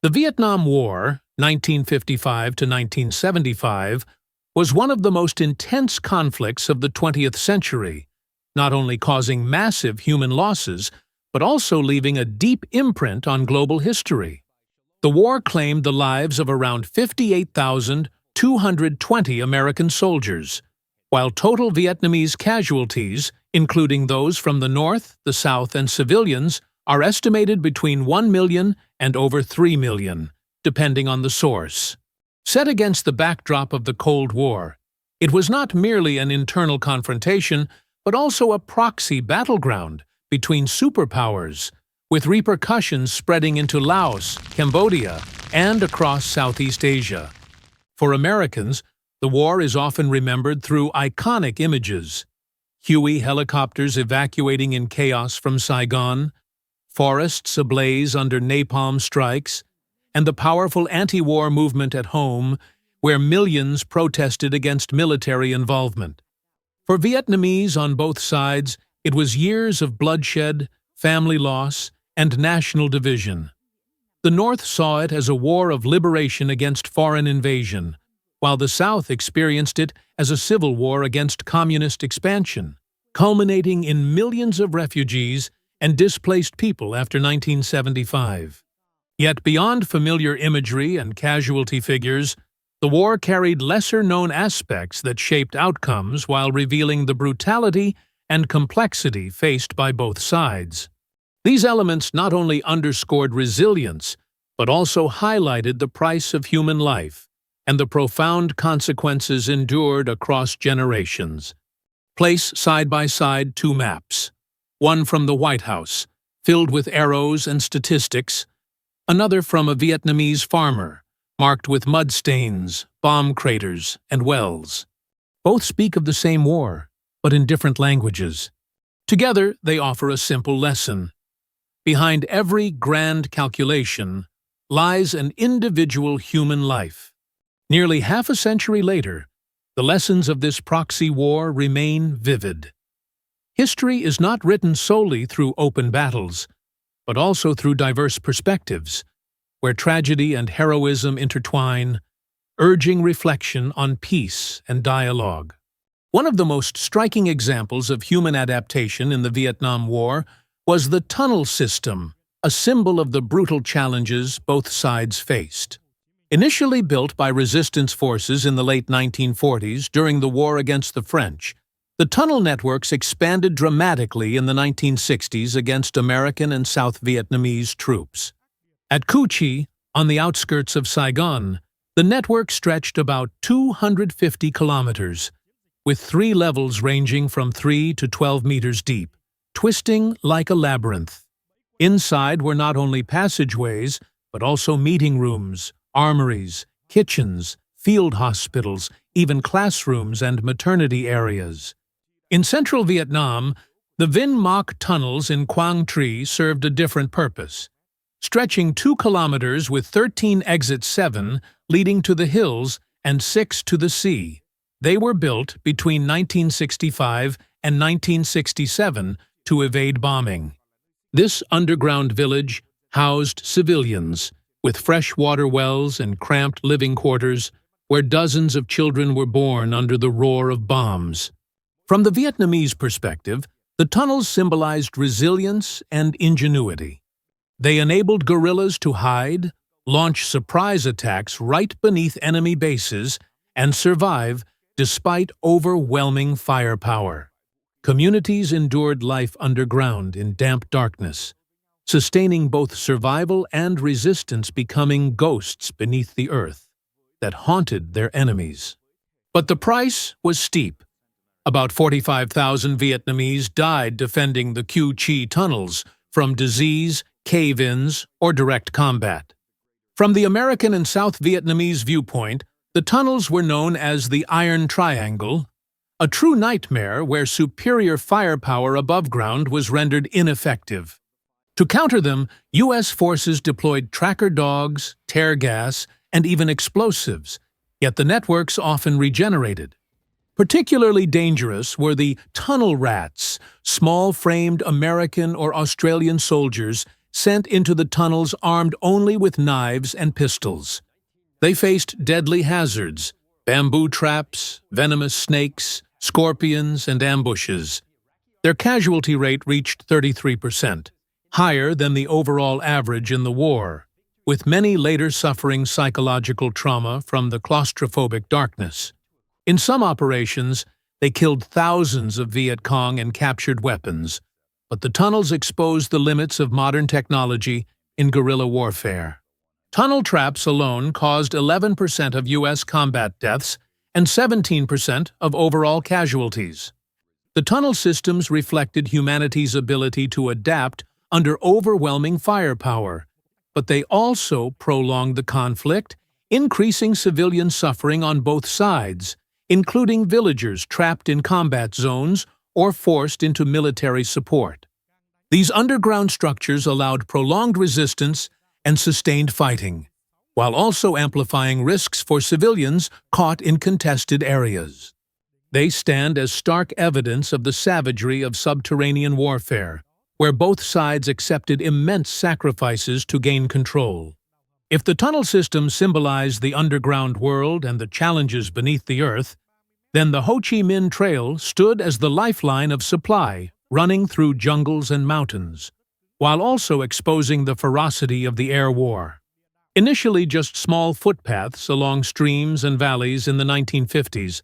The Vietnam War, 1955 to 1975, was one of the most intense conflicts of the 20th century, not only causing massive human losses, but also leaving a deep imprint on global history. The war claimed the lives of around 58,220 American soldiers, while total Vietnamese casualties, including those from the North, the South, and civilians, are estimated between 1 million and over 3 million, depending on the source. Set against the backdrop of the Cold War, it was not merely an internal confrontation, but also a proxy battleground between superpowers, with repercussions spreading into Laos, Cambodia, and across Southeast Asia. For Americans, the war is often remembered through iconic images: Huey helicopters evacuating in chaos from Saigon, forests ablaze under napalm strikes, and the powerful anti-war movement at home, where millions protested against military involvement. For Vietnamese on both sides, it was years of bloodshed, family loss, and national division. The North saw it as a war of liberation against foreign invasion, while the South experienced it as a civil war against communist expansion, culminating in millions of refugees and displaced people after 1975. Yet beyond familiar imagery and casualty figures, the war carried lesser-known aspects that shaped outcomes while revealing the brutality and complexity faced by both sides. These elements not only underscored resilience, but also highlighted the price of human life and the profound consequences endured across generations. Place side by side two maps, one from the White House, filled with arrows and statistics, another from a Vietnamese farmer, marked with mud stains, bomb craters, and wells. Both speak of the same war, but in different languages. Together, they offer a simple lesson. Behind every grand calculation lies an individual human life. Nearly half a century later, the lessons of this proxy war remain vivid. History is not written solely through open battles, but also through diverse perspectives, where tragedy and heroism intertwine, urging reflection on peace and dialogue. One of the most striking examples of human adaptation in the Vietnam War was the tunnel system, a symbol of the brutal challenges both sides faced. Initially built by resistance forces in the late 1940s during the war against the French, the tunnel networks expanded dramatically in the 1960s against American and South Vietnamese troops. At Ho Chi, on the outskirts of Saigon, the network stretched about 250 kilometers, with 3 levels ranging from 3 to 12 meters deep, twisting like a labyrinth. Inside were not only passageways, but also meeting rooms, armories, kitchens, field hospitals, even classrooms and maternity areas. In central Vietnam, the Vinh Moc tunnels in Quang Tri served a different purpose. Stretching 2 kilometers with 13 exits 7 leading to the hills and 6 to the sea, they were built between 1965 and 1967 to evade bombing. This underground village housed civilians, with fresh water wells and cramped living quarters, where dozens of children were born under the roar of bombs. From the Vietnamese perspective, the tunnels symbolized resilience and ingenuity. They enabled guerrillas to hide, launch surprise attacks right beneath enemy bases, and survive despite overwhelming firepower. Communities endured life underground in damp darkness, sustaining both survival and resistance, becoming ghosts beneath the earth that haunted their enemies. But the price was steep. About 45,000 Vietnamese died defending the Ho Chi tunnels from disease, cave-ins, or direct combat. From the American and South Vietnamese viewpoint, the tunnels were known as the Iron Triangle, a true nightmare where superior firepower above ground was rendered ineffective. To counter them, U.S. forces deployed tracker dogs, tear gas, and even explosives, yet the networks often regenerated. Particularly dangerous were the tunnel rats, small-framed American or Australian soldiers sent into the tunnels armed only with knives and pistols. They faced deadly hazards, bamboo traps, venomous snakes, scorpions, and ambushes. Their casualty rate reached 33%, higher than the overall average in the war, with many later suffering psychological trauma from the claustrophobic darkness. In some operations, they killed thousands of Viet Cong and captured weapons, but the tunnels exposed the limits of modern technology in guerrilla warfare. Tunnel traps alone caused 11% of U.S. combat deaths and 17% of overall casualties. The tunnel systems reflected humanity's ability to adapt under overwhelming firepower, but they also prolonged the conflict, increasing civilian suffering on both sides, including villagers trapped in combat zones or forced into military support. These underground structures allowed prolonged resistance and sustained fighting, while also amplifying risks for civilians caught in contested areas. They stand as stark evidence of the savagery of subterranean warfare, where both sides accepted immense sacrifices to gain control. If the tunnel system symbolized the underground world and the challenges beneath the earth, then the Ho Chi Minh Trail stood as the lifeline of supply, running through jungles and mountains, while also exposing the ferocity of the air war. Initially just small footpaths along streams and valleys in the 1950s,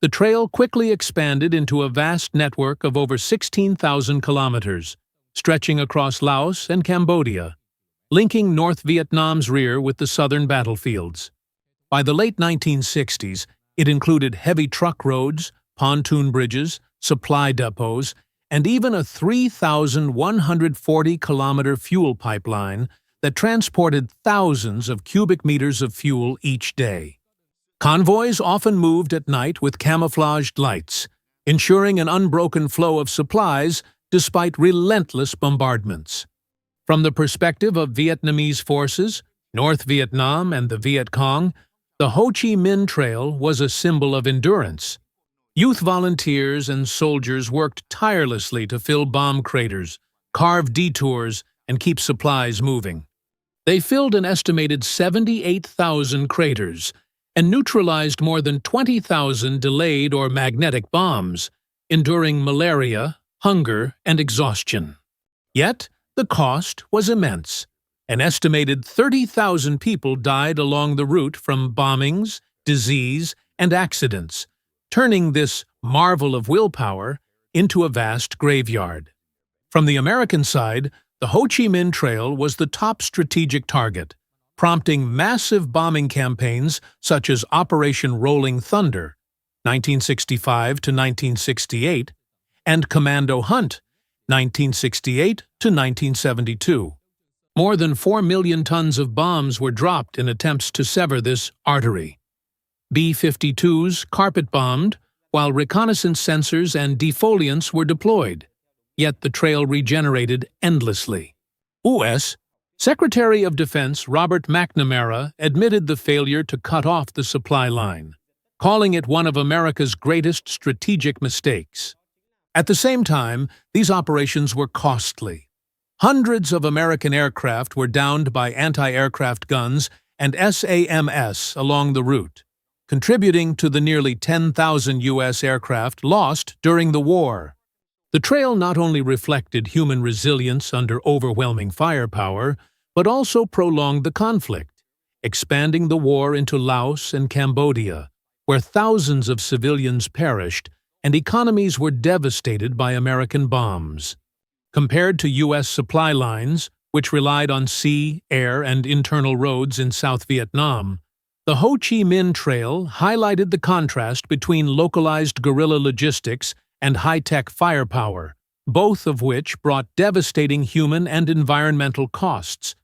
the trail quickly expanded into a vast network of over 16,000 kilometers, stretching across Laos and Cambodia, linking North Vietnam's rear with the southern battlefields. By the late 1960s, it included heavy truck roads, pontoon bridges, supply depots, and even a 3,140-kilometer fuel pipeline that transported thousands of cubic meters of fuel each day. Convoys often moved at night with camouflaged lights, ensuring an unbroken flow of supplies despite relentless bombardments. From the perspective of Vietnamese forces, North Vietnam and the Viet Cong, the Ho Chi Minh Trail was a symbol of endurance. Youth volunteers and soldiers worked tirelessly to fill bomb craters, carve detours, and keep supplies moving. They filled an estimated 78,000 craters and neutralized more than 20,000 delayed or magnetic bombs, enduring malaria, hunger, and exhaustion. Yet, the cost was immense. An estimated 30,000 people died along the route from bombings, disease, and accidents, turning this marvel of willpower into a vast graveyard. From the American side, the Ho Chi Minh Trail was the top strategic target, prompting massive bombing campaigns such as Operation Rolling Thunder, 1965 to 1968, and Commando Hunt, 1968 to 1972. More than 4 million tons of bombs were dropped in attempts to sever this artery. B-52s carpet-bombed, while reconnaissance sensors and defoliants were deployed, yet the trail regenerated endlessly. U.S. Secretary of Defense Robert McNamara admitted the failure to cut off the supply line, calling it one of America's greatest strategic mistakes. At the same time, these operations were costly. Hundreds of American aircraft were downed by anti-aircraft guns and SAMS along the route, contributing to the nearly 10,000 U.S. aircraft lost during the war. The trail not only reflected human resilience under overwhelming firepower, but also prolonged the conflict, expanding the war into Laos and Cambodia, where thousands of civilians perished and economies were devastated by American bombs. Compared to U.S. supply lines, which relied on sea, air, and internal roads in South Vietnam, the Ho Chi Minh Trail highlighted the contrast between localized guerrilla logistics and high-tech firepower, both of which brought devastating human and environmental costs.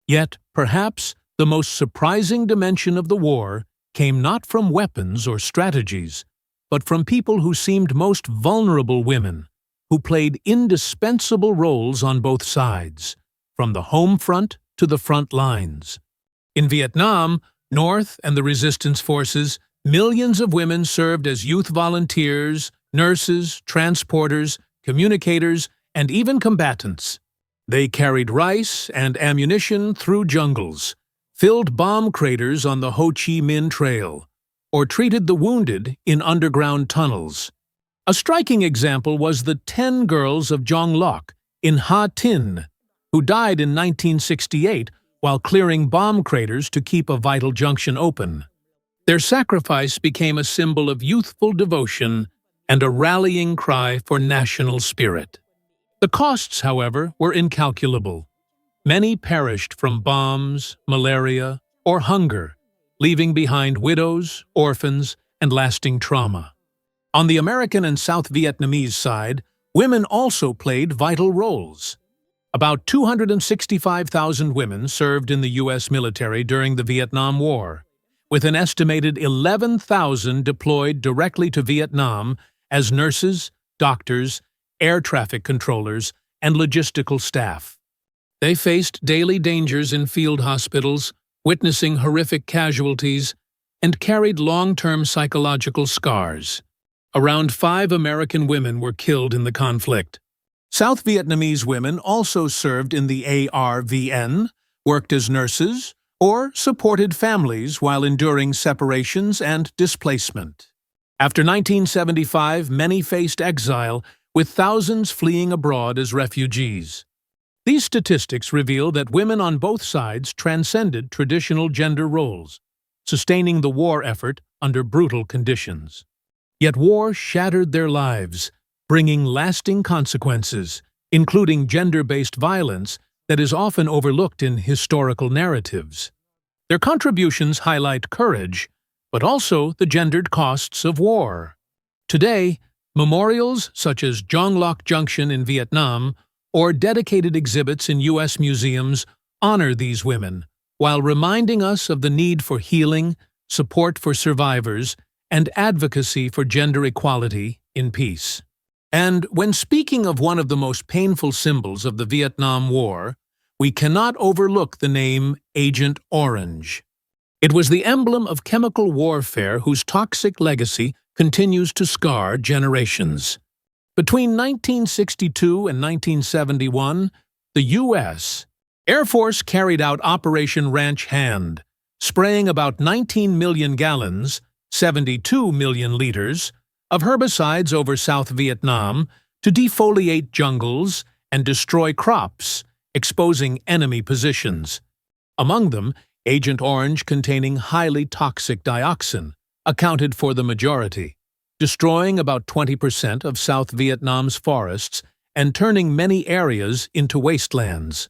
Yet, perhaps, the most surprising dimension of the war came not from weapons or strategies, but from people who seemed most vulnerable: women, who played indispensable roles on both sides, from the home front to the front lines. In Vietnam, North and the resistance forces, millions of women served as youth volunteers, nurses, transporters, communicators, and even combatants. They carried rice and ammunition through jungles, filled bomb craters on the Ho Chi Minh Trail, or treated the wounded in underground tunnels. A striking example was the 10 girls of Jong Lok in Ha Tin, who died in 1968 while clearing bomb craters to keep a vital junction open. Their sacrifice became a symbol of youthful devotion and a rallying cry for national spirit. The costs, however, were incalculable. Many perished from bombs, malaria, or hunger, leaving behind widows, orphans, and lasting trauma. On the American and South Vietnamese side, women also played vital roles. About 265,000 women served in the U.S. military during the Vietnam War, with an estimated 11,000 deployed directly to Vietnam as nurses, doctors, air traffic controllers, and logistical staff. They faced daily dangers in field hospitals, witnessing horrific casualties, and carried long-term psychological scars. Around 5 American women were killed in the conflict. South Vietnamese women also served in the ARVN, worked as nurses, or supported families while enduring separations and displacement. After 1975, many faced exile, with thousands fleeing abroad as refugees. These statistics reveal that women on both sides transcended traditional gender roles, sustaining the war effort under brutal conditions. Yet war shattered their lives, bringing lasting consequences, including gender-based violence that is often overlooked in historical narratives. Their contributions highlight courage, but also the gendered costs of war. Today, memorials such as Jong Lok Junction in Vietnam or dedicated exhibits in U.S. museums honor these women, while reminding us of the need for healing, support for survivors, and advocacy for gender equality in peace. And when speaking of one of the most painful symbols of the Vietnam War, we cannot overlook the name Agent Orange. It was the emblem of chemical warfare whose toxic legacy continues to scar generations. Between 1962 and 1971, the U.S. Air Force carried out Operation Ranch Hand, spraying about 19 million gallons, 72 million liters, of herbicides over South Vietnam to defoliate jungles and destroy crops, exposing enemy positions. Among them, Agent Orange, containing highly toxic dioxin, accounted for the majority, destroying about 20% of South Vietnam's forests and turning many areas into wastelands.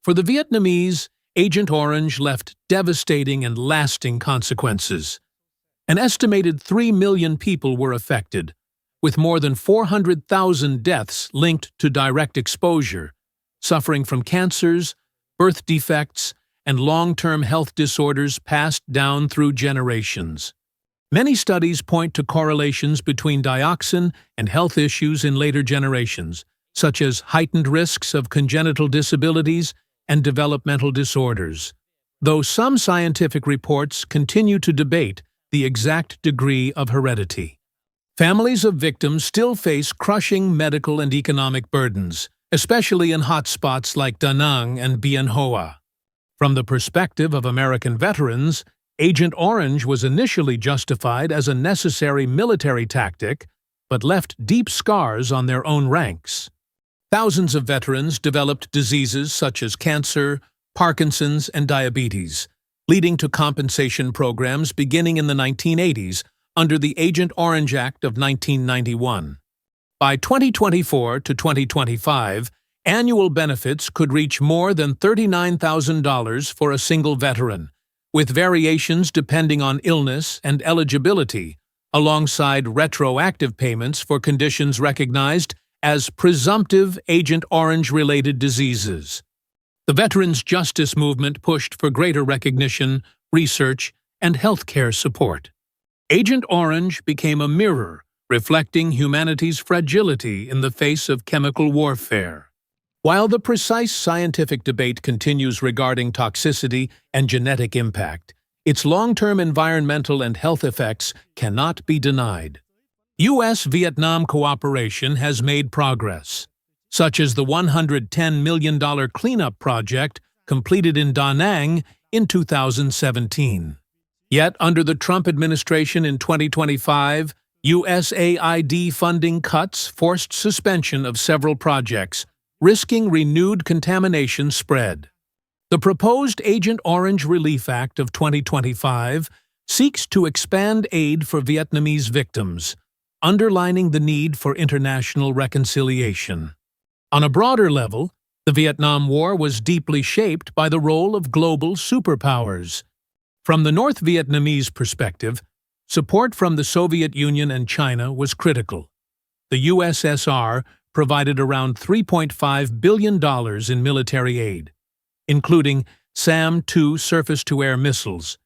For the Vietnamese, Agent Orange left devastating and lasting consequences. An estimated 3 million people were affected, with more than 400,000 deaths linked to direct exposure, suffering from cancers, birth defects, and long-term health disorders passed down through generations. Many studies point to correlations between dioxin and health issues in later generations, such as heightened risks of congenital disabilities and developmental disorders, though some scientific reports continue to debate the exact degree of heredity. Families of victims still face crushing medical and economic burdens, especially in hotspots like Da Nang and Bien Hoa. From the perspective of American veterans, Agent Orange was initially justified as a necessary military tactic, but left deep scars on their own ranks. Thousands of veterans developed diseases such as cancer, Parkinson's, and diabetes, leading to compensation programs beginning in the 1980s under the Agent Orange Act of 1991. By 2024 to 2025, annual benefits could reach more than $39,000 for a single veteran, with variations depending on illness and eligibility, alongside retroactive payments for conditions recognized as presumptive Agent Orange-related diseases. The veterans' justice movement pushed for greater recognition, research, and healthcare support. Agent Orange became a mirror reflecting humanity's fragility in the face of chemical warfare. While the precise scientific debate continues regarding toxicity and genetic impact, its long-term environmental and health effects cannot be denied. U.S. Vietnam cooperation has made progress. such as the $110 million cleanup project completed in Da Nang in 2017. Yet, under the Trump administration in 2025, USAID funding cuts forced suspension of several projects, risking renewed contamination spread. The proposed Agent Orange Relief Act of 2025 seeks to expand aid for Vietnamese victims, underlining the need for international reconciliation. On a broader level, the Vietnam War was deeply shaped by the role of global superpowers. From the North Vietnamese perspective, support from the Soviet Union and China was critical. The USSR provided around $3.5 billion in military aid, including SAM-2 surface-to-air missiles,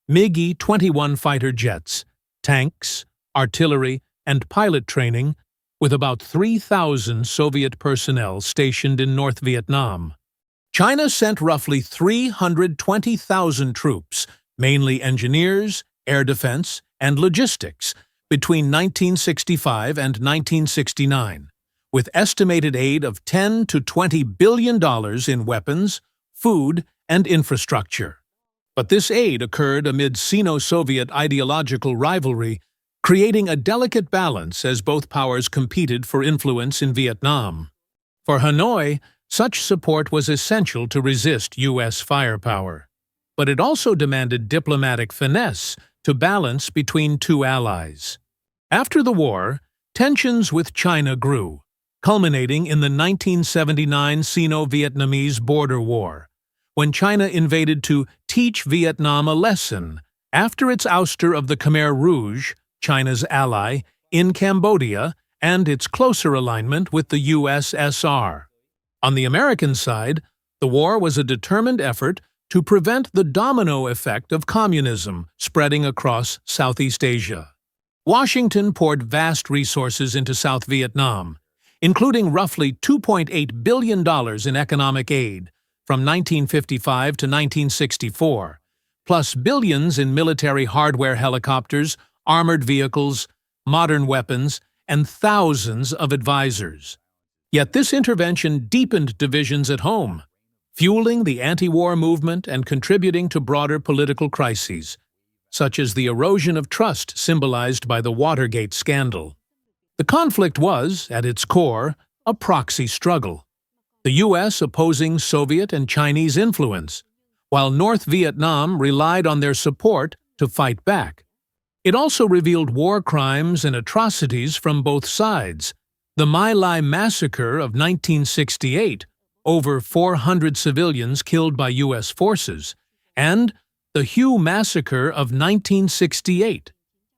MiG-21 fighter jets, tanks, artillery, and pilot training, with about 3,000 Soviet personnel stationed in North Vietnam. China sent roughly 320,000 troops, mainly engineers, air defense, and logistics, between 1965 and 1969, with estimated aid of $10 to $20 billion in weapons, food, and infrastructure. But this aid occurred amid Sino-Soviet ideological rivalry, creating a delicate balance as both powers competed for influence in Vietnam. For Hanoi, such support was essential to resist U.S. firepower, but it also demanded diplomatic finesse to balance between two allies. After the war, tensions with China grew, culminating in the 1979 Sino-Vietnamese border war, when China invaded to teach Vietnam a lesson after its ouster of the Khmer Rouge, China's ally, in Cambodia, and its closer alignment with the USSR. On the American side, the war was a determined effort to prevent the domino effect of communism spreading across Southeast Asia. Washington poured vast resources into South Vietnam, including roughly $2.8 billion in economic aid from 1955 to 1964, plus billions in military hardware, helicopters, armored vehicles, modern weapons, and thousands of advisors. Yet this intervention deepened divisions at home, fueling the anti-war movement and contributing to broader political crises, such as the erosion of trust symbolized by the Watergate scandal. The conflict was, at its core, a proxy struggle, the U.S. opposing Soviet and Chinese influence, while North Vietnam relied on their support to fight back. It also revealed war crimes and atrocities from both sides. The My Lai massacre of 1968, over 400 civilians killed by U.S. forces, and the Hue massacre of 1968,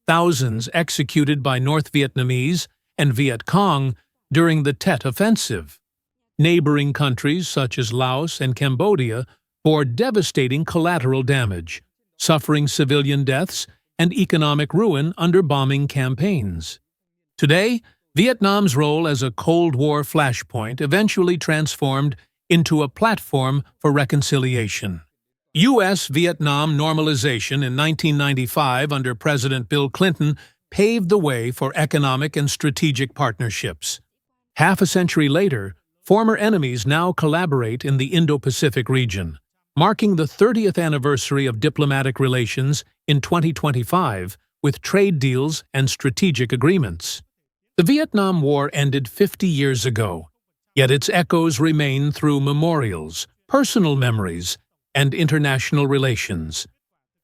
thousands executed by North Vietnamese and Viet Cong during the Tet Offensive. Neighboring countries such as Laos and Cambodia bore devastating collateral damage, suffering civilian deaths and economic ruin under bombing campaigns. Today, Vietnam's role as a Cold War flashpoint eventually transformed into a platform for reconciliation. U.S. Vietnam normalization in 1995 under President Bill Clinton paved the way for economic and strategic partnerships. Half a century later, former enemies now collaborate in the Indo-Pacific region, marking the 30th anniversary of diplomatic relations in 2025 with trade deals and strategic agreements. The Vietnam War ended 50 years ago, yet its echoes remain through memorials, personal memories, and international relations.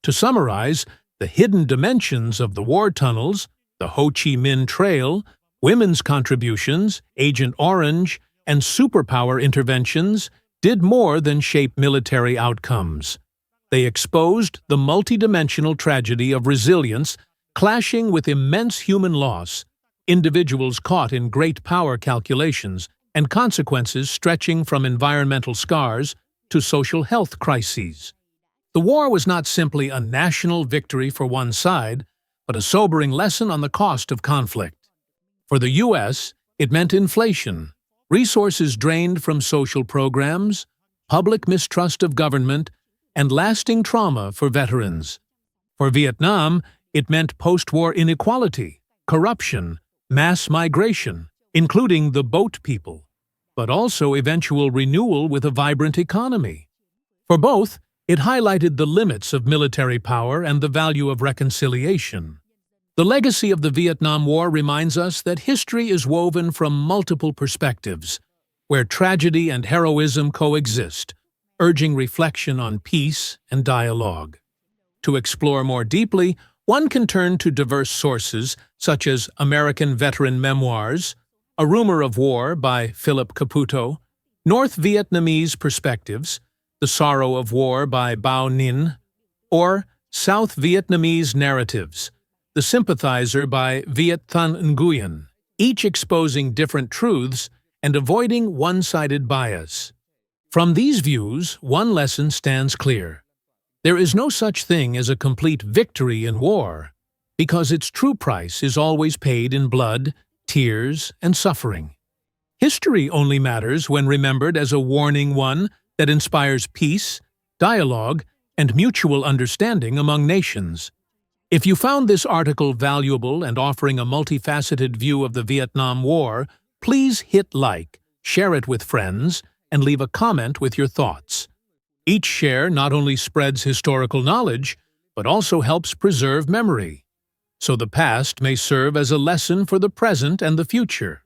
To summarize, the hidden dimensions of the war tunnels, the Ho Chi Minh Trail, women's contributions, Agent Orange, and superpower interventions did more than shape military outcomes. They exposed the multidimensional tragedy of resilience clashing with immense human loss, individuals caught in great power calculations, and consequences stretching from environmental scars to social health crises. The war was not simply a national victory for one side, but a sobering lesson on the cost of conflict. For the U.S., it meant inflation, resources drained from social programs, public mistrust of government, and lasting trauma for veterans. For Vietnam, it meant post-war inequality, corruption, mass migration, including the boat people, but also eventual renewal with a vibrant economy. For both, it highlighted the limits of military power and the value of reconciliation. The legacy of the Vietnam War reminds us that history is woven from multiple perspectives, where tragedy and heroism coexist, urging reflection on peace and dialogue. To explore more deeply, one can turn to diverse sources such as American Veteran Memoirs, A Rumor of War by Philip Caputo, North Vietnamese Perspectives, The Sorrow of War by Bao Ninh, or South Vietnamese Narratives, The Sympathizer by Viet Thanh Nguyen, each exposing different truths and avoiding one-sided bias. From these views, one lesson stands clear. There is no such thing as a complete victory in war, because its true price is always paid in blood, tears, and suffering. History only matters when remembered as a warning one that inspires peace, dialogue, and mutual understanding among nations. If you found this article valuable and offering a multifaceted view of the Vietnam War, please hit like, share it with friends, and leave a comment with your thoughts. Each share not only spreads historical knowledge, but also helps preserve memory, so the past may serve as a lesson for the present and the future.